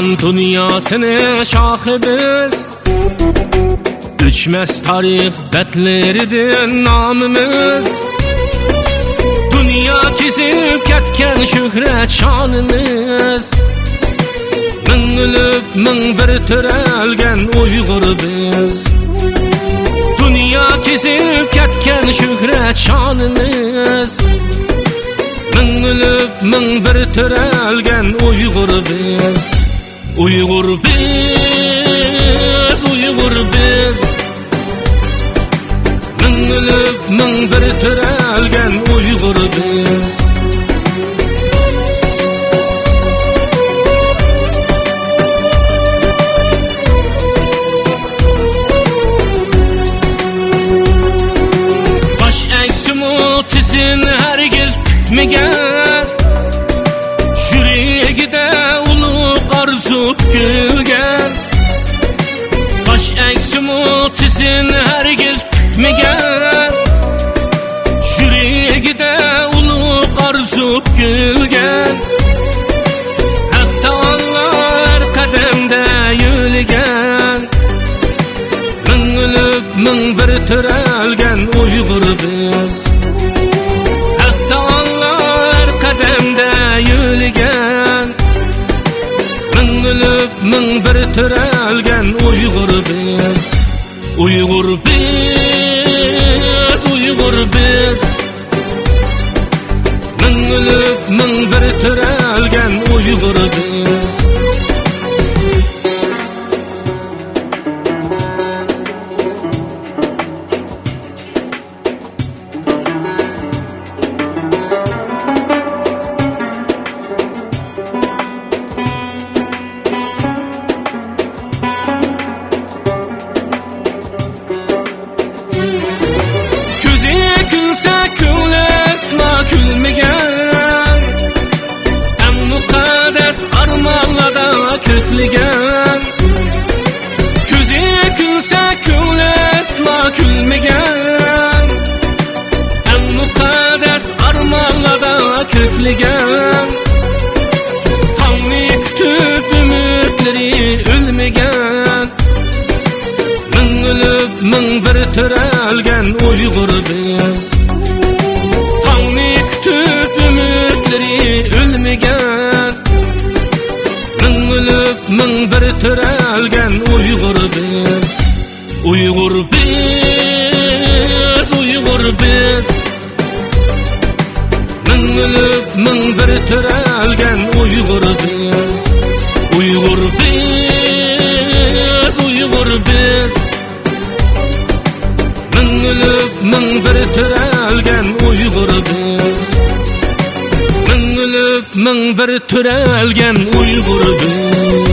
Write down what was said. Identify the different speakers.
Speaker 1: İslam dünyasını şahı-biz, Üçmez tarih betleridir namımız. Dünya kezip ketken şöhret şanımız. Min ölüp min bir törelgen Uygur biz. Dünya kezip ketken şöhret şanımız. Min ölüp min bir törelgen Uygur biz. Uygur biz, Uygur biz. Min ölüp min bir törelgen Uygur biz. Baş eksimi tizin herkes pükmegen, Yüreğide ulu arzu pükülgen. Baş eksimi tizin herkes pükmegen, Yüreğide ulu arzu pükülgen. Hatta Allah her kademde yürügen. Min ölüp min bir törelgen Uygur biz. Hatta Allah her kademde yürügen. Min ölüp min bir törelgen Uygur biz. Uygur biz, Uygur biz. Min ölüp min bir törelgen Uygur biz. Külmegen, en mukaddes armanlarda kökligen. Küze külse külesla külmegen, en mukaddes armanlarda kökligen. Tanrı kütüp ümitleri ölmegen. Min ölüp min bir törelgen Uygur biz. Kütüp ümitleri ölmegen. Min ölüp min bir törelgen Uygur biz. Uygur biz, Uygur biz. Min ölüp min bir törelgen Uygur biz. Uygur biz, Uygur biz. Min ölüp min bir törelgen Uygur biz. Min ölüp min bir törelgen Uygur biz.